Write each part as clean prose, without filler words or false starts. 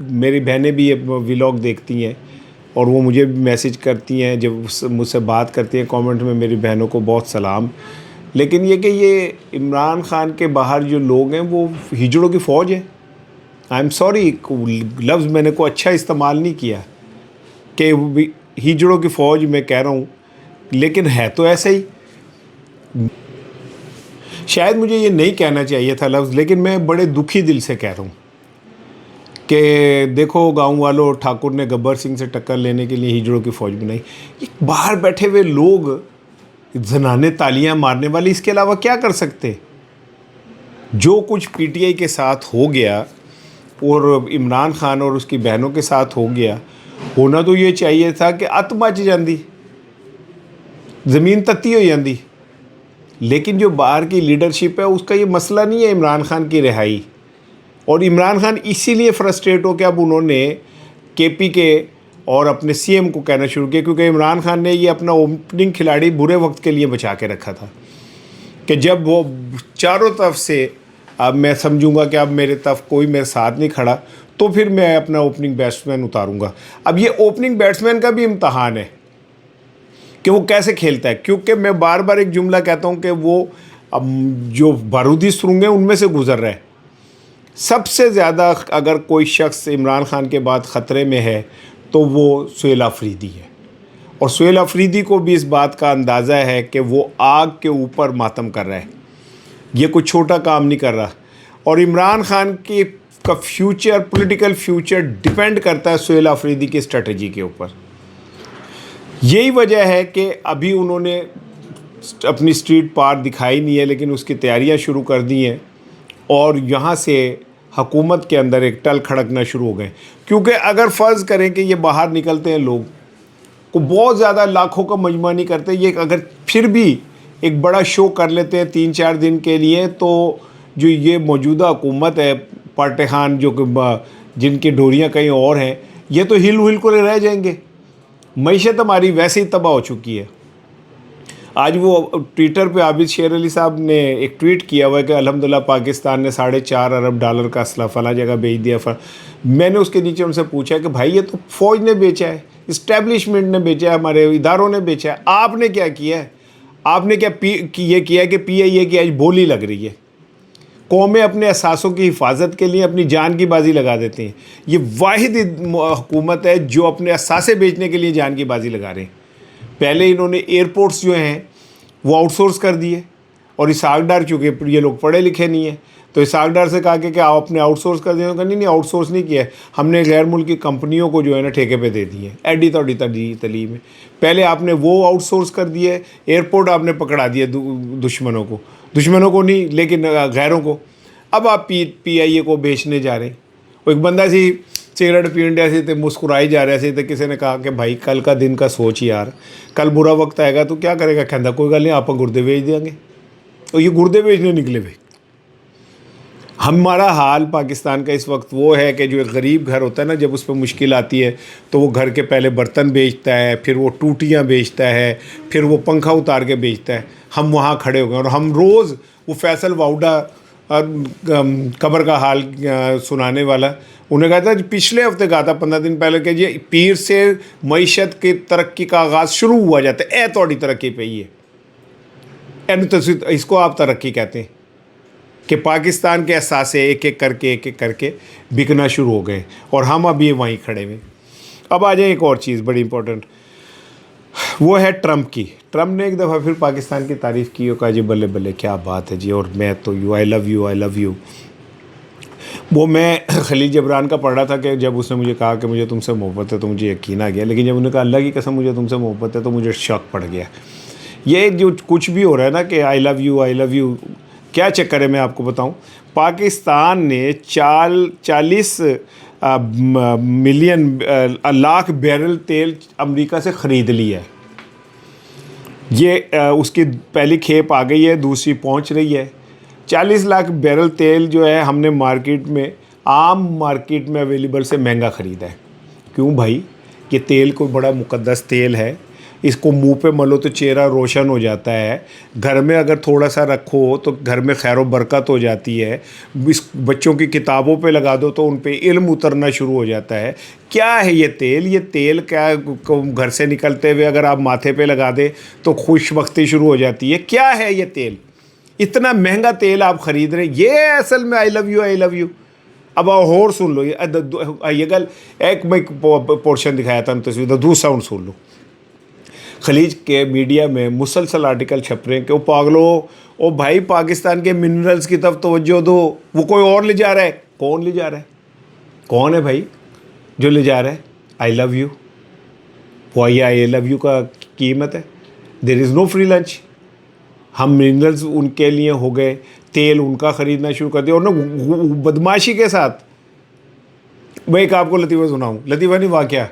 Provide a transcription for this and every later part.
میری بہنیں بھی یہ ولاگ دیکھتی ہیں اور وہ مجھے بھی میسیج کرتی ہیں، جب مجھ سے بات کرتی ہیں کامنٹ میں، میری بہنوں کو بہت سلام۔ لیکن یہ کہ یہ عمران خان کے باہر جو لوگ ہیں وہ ہجڑوں کی فوج ہے۔ آئی ایم سوری، لفظ میں نے کوئی اچھا استعمال نہیں کیا کہ ہجڑوں کی فوج میں کہہ رہا ہوں، لیکن ہے تو ایسا ہی۔ شاید مجھے یہ نہیں کہنا چاہیے تھا لفظ، لیکن میں بڑے دکھی دل سے کہہ رہا ہوں کہ دیکھو گاؤں والوں، ٹھاکر نے گبر سنگھ سے ٹکر لینے کے لیے ہجڑوں کی فوج بنائی۔ یہ باہر بیٹھے ہوئے لوگ زنانے تالیاں مارنے والے اس کے علاوہ کیا کر سکتے؟ جو کچھ پی ٹی آئی کے ساتھ ہو گیا اور عمران خان اور اس کی بہنوں کے ساتھ ہو گیا، ہونا تو یہ چاہیے تھا کہ ات مچ جاندی، زمین تتی ہو جاندی۔ لیکن جو باہر کی لیڈرشپ ہے اس کا یہ مسئلہ نہیں ہے عمران خان کی رہائی، اور عمران خان اسی لیے فرسٹریٹ ہو کے اب انہوں نے کے پی کے اور اپنے سی ایم کو کہنا شروع کیا، کیونکہ عمران خان نے یہ اپنا اوپننگ کھلاڑی برے وقت کے لیے بچا کے رکھا تھا کہ جب وہ چاروں طرف سے اب میں سمجھوں گا کہ اب میرے طرف کوئی میرے ساتھ نہیں کھڑا تو پھر میں اپنا اوپننگ بیٹسمین اتاروں گا۔ اب یہ اوپننگ بیٹسمین کا بھی امتحان ہے کہ وہ کیسے کھیلتا ہے، کیونکہ میں بار بار ایک جملہ کہتا ہوں کہ وہ اب جو بارودی سرنگیں ان میں سے گزر رہا ہے۔ سب سے زیادہ اگر کوئی شخص عمران خان کے بعد خطرے میں ہے تو وہ سہیل آفریدی ہے، اور سہیل آفریدی کو بھی اس بات کا اندازہ ہے کہ وہ آگ کے اوپر ماتم کر رہا ہے، یہ کوئی چھوٹا کام نہیں کر رہا، اور عمران خان کا فیوچر، پولیٹیکل فیوچر ڈیپینڈ کرتا ہے سہیل آفریدی کی اسٹریٹجی کے اوپر۔ یہی وجہ ہے کہ ابھی انہوں نے اپنی اسٹریٹ پار دکھائی نہیں ہے، لیکن اس کی تیاریاں شروع کر دی ہیں، اور یہاں سے حکومت کے اندر ایک ٹل کھڑکنا شروع ہو گئے۔ کیونکہ اگر فرض کریں کہ یہ باہر نکلتے ہیں لوگ کو بہت زیادہ لاکھوں کا مجمع نہیں کرتے، یہ اگر پھر بھی ایک بڑا شو کر لیتے ہیں 3-4 دن کے لیے، تو جو یہ موجودہ حکومت ہے پارٹیخان، جو کہ جن کی ڈوریاں کہیں اور ہیں، یہ تو ہل ہل کو رہ جائیں گے۔ معیشت ہماری ویسے ہی تباہ ہو چکی ہے۔ آج وہ ٹویٹر پہ عابد شیر علی صاحب نے ایک ٹویٹ کیا ہوا ہے کہ الحمدللہ پاکستان نے $4.5 ارب کا اسلحہ فلاں جگہ بیچ دیا۔ میں نے اس کے نیچے ان سے پوچھا کہ بھائی یہ تو فوج نے بیچا ہے، اسٹیبلشمنٹ نے بیچا ہے، ہمارے اداروں نے بیچا ہے، آپ نے کیا کیا ہے؟ آپ نے یہ کیا ہے کہ پی آئی اے کی آج بولی لگ رہی ہے، قومیں اپنے اثاثوں کی حفاظت کے لیے اپنی جان کی بازی لگا دیتے ہیں۔ یہ واحد حکومت ہے جو اپنے اثاثے بیچنے کے لیے جان کی بازی لگا رہے ہیں۔ پہلے انہوں نے ایئرپورٹس جو ہیں وہ آؤٹ سورس کر دیے، اور اسحاق ڈار، چونکہ یہ لوگ پڑھے لکھے نہیں ہیں، تو اسحاق ڈار سے کہا کہ آپ نے آؤٹ سورس کر دیا، نہیں آؤٹ سورس نہیں کیا ہے، ہم نے غیر ملکی کمپنیوں کو جو ہے نا ٹھیکے پہ دے دیے، ایڈی توڑی تعلیم ہے۔ پہلے آپ نے وہ آؤٹ سورس کر دیے، ایئرپورٹ آپ نے پکڑا دیے دشمنوں کو نہیں لیکن غیروں کو۔ اب آپ پی آئی اے کو بیچنے جا رہے ہیں۔ وہ ایک بندہ سی سگریٹ پین رہا سی تے مسکرائی جا رہا سی تے کسی نے کہا کہ بھائی کل کا دن کا سوچ یار، کل برا وقت آئے گا تو کیا کرے گا؟ کہندا کوئی گل نہیں، آپ گردے بیچ دیں گے، اور یہ گردے بیچنے نکلے ہوئے۔ ہمارا حال پاکستان کا اس وقت وہ ہے کہ جو ایک غریب گھر ہوتا ہے نا، جب اس پہ مشکل آتی ہے تو وہ گھر کے پہلے برتن بیچتا ہے، پھر وہ ٹوٹیاں بیچتا ہے، پھر وہ پنکھا اتار کے بیچتا ہے۔ ہم وہاں کھڑے ہو گئے، اور ہم روز وہ فیصل واؤڈا قبر کا حال سنانے والا، انہیں کہا تھا پچھلے ہفتے کہا تھا 15 دن پہلے کہ یہ پیر سے معیشت کی ترقی کا آغاز شروع ہوا جاتا ہے، توڑی ترقی پہ ہی ہے، اس کو آپ ترقی کہتے ہیں کہ پاکستان کے اثاثے ایک ایک کر کے بکنا شروع ہو گئے، اور ہم اب یہ وہیں کھڑے ہوئے۔ اب آ جائیں ایک اور چیز بڑی امپورٹنٹ، وہ ہے ٹرمپ کی۔ ٹرمپ نے ایک دفعہ پھر پاکستان کی تعریف کی اور کہا جی بلے بلے کیا بات ہے جی، اور میں تو آئی لو یو۔ وہ میں خلیل جبران کا پڑھ رہا تھا کہ جب اس نے مجھے کہا کہ مجھے تم سے محبت ہے تو مجھے یقین آ گیا، لیکن جب انہوں نے کہا اللہ کی قسم مجھے تم سے محبت ہے تو مجھے شوق پڑ گیا۔ یہ جو کچھ بھی ہو رہا ہے نا کہ آئی لو یو، کیا چکر ہے میں آپ کو بتاؤں۔ پاکستان نے 40 لاکھ بیرل تیل امریکہ سے خرید لیا ہے۔ یہ اس کی پہلی کھیپ آ گئی ہے، دوسری پہنچ رہی ہے۔ 40 لاکھ بیرل تیل جو ہے ہم نے مارکیٹ میں، عام مارکیٹ میں اویلیبل سے مہنگا خریدا ہے۔ کیوں بھائی؟ یہ تیل کوئی بڑا مقدس تیل ہے اس کو منہ پہ ملو تو چہرہ روشن ہو جاتا ہے، گھر میں اگر تھوڑا سا رکھو تو گھر میں خیر و برکت ہو جاتی ہے، اس بچوں کی کتابوں پہ لگا دو تو ان پہ علم اترنا شروع ہو جاتا ہے۔ کیا ہے یہ تیل کیا گھر سے نکلتے ہوئے اگر آپ ماتھے پہ لگا دیں تو خوش بختی شروع ہو جاتی ہے؟ کیا ہے یہ تیل؟ اتنا مہنگا تیل آپ خرید رہے ہیں، یہ اصل میں آئی لو یو۔ اب اور سن لو یہ گل، ایک میں پورشن دکھایا تھا تصویر، دوسرا ساؤنڈ سن لو۔ خلیج کے میڈیا میں مسلسل آرٹیکل چھپ رہے ہیں کہ وہ پاگلو، او بھائی پاکستان کے منرلز کی طرف توجہ دو، وہ کوئی اور لے جا رہا ہے۔ کون لے جا رہا ہے؟ کون ہے بھائی جو لے جا رہا ہے؟ آئی لو یو۔ وہ یہ آئی لو یو کا قیمت ہے؟ دیر از نو فری لنچ۔ ہم منرلز ان کے لیے ہو گئے، تیل ان کا خریدنا شروع کر دیا، اور نا بدماشی کے ساتھ۔ میں ایک آپ کو لطیفہ سناؤں، لطیفہ نہیں واقعہ۔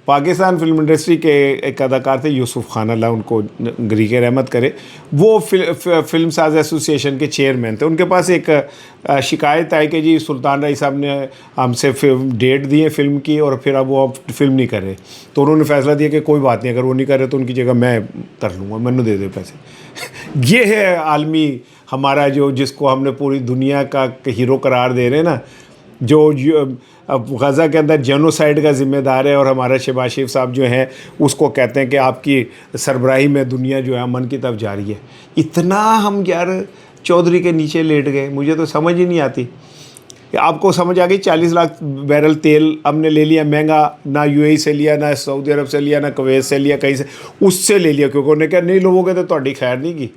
پاکستان فلم انڈسٹری کے ایک اداکار تھے یوسف خان، اللہ ان کو گریق رحمت کرے، وہ فلم ساز ایسوسی ایشن کے چیئرمین تھے۔ ان کے پاس ایک شکایت آئی کہ جی سلطان رائی صاحب نے ہم سے ڈیٹ دی ہے فلم کی، اور پھر اب وہ فلم نہیں کر رہے، تو انہوں نے فیصلہ دیا کہ کوئی بات نہیں، اگر وہ نہیں کر رہے تو ان کی جگہ میں کر لوں گا، میں نے دے دے پیسے۔ یہ ہے عالمی ہمارا جس کو ہم نے پوری دنیا کا ہیرو قرار دے رہے ہیں نا، جو غزہ کے اندر جینوسائیڈ کا ذمہ دار ہے، اور ہمارا شہباز شریف صاحب جو ہیں اس کو کہتے ہیں کہ آپ کی سربراہی میں دنیا جو ہے امن کی طرف جا رہی ہے۔ اتنا ہم یار چودھری کے نیچے لیٹ گئے، مجھے تو سمجھ ہی نہیں آتی۔ آپ کو سمجھ آ گئی 40 لاکھ بیرل تیل ہم نے لے لیا مہنگا، نہ یو اے ای سے لیا، نہ سعودی عرب سے لیا، نہ کویت سے لیا، کہیں سے اس سے لے لیا، کیونکہ انہوں نے کہا نہیں لوگوں کے تو تہاڈی خیر نہیں کی،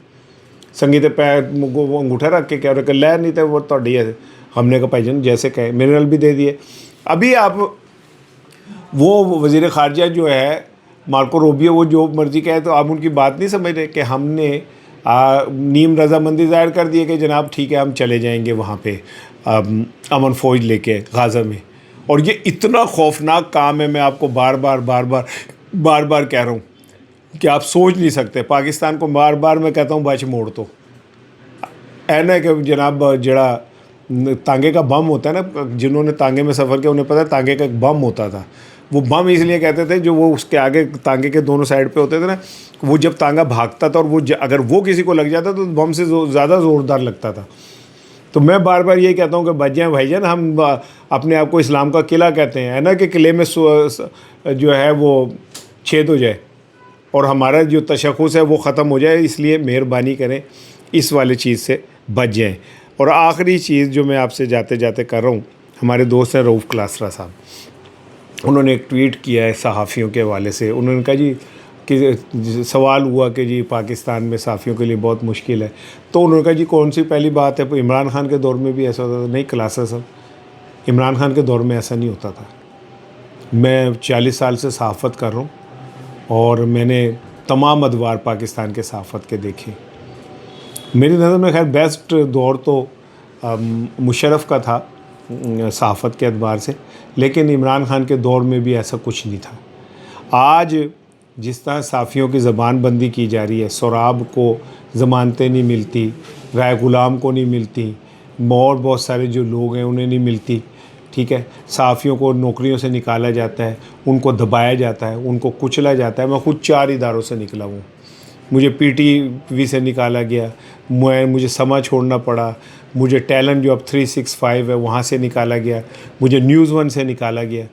سنگیتے پیر انگوٹھا رکھ کے کہہ رہے کہ لے نہیں تھے وہ تہاڈی ہے۔ ہم نے کہا بھائی جان جیسے کہے، منرل بھی دے دیے۔ ابھی آپ وہ وزیر خارجہ جو ہے مارکو روبیو، وہ جو مرضی کہے، تو آپ ان کی بات نہیں سمجھ رہے کہ ہم نے نیم رضامندی ظاہر کر دی ہے کہ جناب ٹھیک ہے ہم چلے جائیں گے وہاں پہ امن فوج لے کے غازہ میں۔ اور یہ اتنا خوفناک کام ہے، میں آپ کو بار بار کہہ رہا ہوں کہ آپ سوچ نہیں سکتے۔ پاکستان کو بار بار میں کہتا ہوں بچ موڑ تو اینا کہ جناب جڑا تانگے کا بم ہوتا ہے نا، جنہوں نے تانگے میں سفر کیا انہیں پتہ ہے تانگے کا ایک بم ہوتا تھا۔ وہ بم اس لیے کہتے تھے جو وہ اس کے آگے تانگے کے دونوں سائڈ پہ ہوتے تھے نا، وہ جب تانگا بھاگتا تھا اور وہ اگر وہ کسی کو لگ جاتا تو بم سے زیادہ زوردار لگتا تھا۔ تو میں بار بار یہی کہتا ہوں کہ بچ جائیں بھائی جان، ہم اپنے آپ کو اسلام کا قلعہ کہتے ہیں، ہے نا، کہ قلعے میں جو ہے وہ چھید ہو جائے اور ہمارا جو تشخص ہے وہ ختم ہو جائے، اس لیے مہربانی کریں اس والی چیز سے بچ جائیں۔ اور آخری چیز جو میں آپ سے جاتے جاتے کر رہا ہوں، ہمارے دوست ہیں رؤوف کلاسرا صاحب، انہوں نے ایک ٹویٹ کیا ہے صحافیوں کے حوالے سے۔ انہوں نے کہا جی کہ سوال ہوا کہ جی پاکستان میں صحافیوں کے لیے بہت مشکل ہے، تو انہوں نے کہا جی کون سی پہلی بات ہے، عمران خان کے دور میں بھی ایسا ہوتا تھا؟ نہیں کلاسرا صاحب، عمران خان کے دور میں ایسا نہیں ہوتا تھا۔ میں 40 سال سے صحافت کر رہا ہوں اور میں نے تمام ادوار پاکستان کے صحافت کے دیکھے۔ میری نظر میں خیر بیسٹ دور تو مشرف کا تھا صحافت کے اعتبار سے، لیکن عمران خان کے دور میں بھی ایسا کچھ نہیں تھا۔ آج جس طرح صحافیوں کی زبان بندی کی جا رہی ہے، سراب کو ضمانتیں نہیں ملتی، رائے غلام کو نہیں ملتی، اور بہت سارے جو لوگ ہیں انہیں نہیں ملتی، ٹھیک ہے، صحافیوں کو نوکریوں سے نکالا جاتا ہے، ان کو دبایا جاتا ہے، ان کو کچلا جاتا ہے۔ میں خود 4 اداروں سے نکلا ہوں، مجھے پی ٹی وی سے نکالا گیا، مجھے سما چھوڑنا پڑا، مجھے ٹیلنٹ جو اب 365 ہے وہاں سے نکالا گیا، مجھے نیوز 1 سے نکالا گیا۔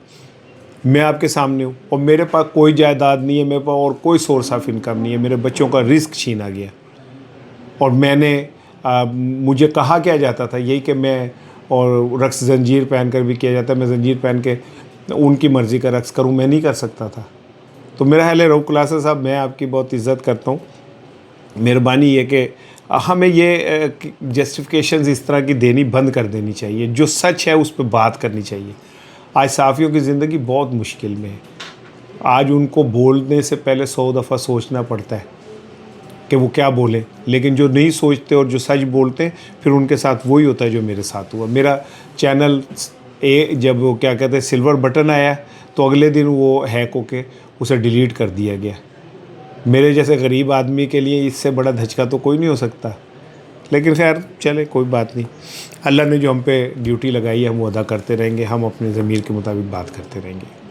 میں آپ کے سامنے ہوں، اور میرے پاس کوئی جائیداد نہیں ہے، میرے پاس اور کوئی سورس آف انکم نہیں ہے، میرے بچوں کا رزق چھینا گیا۔ اور میں نے مجھے کہا کیا جاتا تھا یہی کہ میں، اور رقص زنجیر پہن کر بھی کیا جاتا ہے، میں زنجیر پہن کے ان کی مرضی کا رقص کروں، میں نہیں کر سکتا تھا۔ تو میرا خیال ہے رؤوف کلاسرا صاحب، میں آپ کی بہت عزت کرتا ہوں، مہربانی یہ کہ ہمیں یہ جسٹیفیکیشنز اس طرح کی دینی بند کر دینی چاہیے، جو سچ ہے اس پہ بات کرنی چاہیے۔ آج صحافیوں کی زندگی بہت مشکل میں ہے، آج ان کو بولنے سے پہلے 100 دفعہ سوچنا پڑتا ہے کہ وہ کیا بولیں، لیکن جو نہیں سوچتے اور جو سچ بولتے ہیں پھر ان کے ساتھ وہی ہوتا ہے جو میرے ساتھ ہوا۔ میرا چینل جب وہ کیا کہتے ہیں سلور بٹن آیا تو اگلے دن وہ ہیک ہو کے اسے ڈیلیٹ کر دیا گیا۔ میرے جیسے غریب آدمی کے لیے اس سے بڑا دھچکا تو کوئی نہیں ہو سکتا، لیکن خیر چلے کوئی بات نہیں، اللہ نے جو ہم پہ ڈیوٹی لگائی ہے ہم وہ ادا کرتے رہیں گے، ہم اپنے ضمیر کے مطابق بات کرتے رہیں گے۔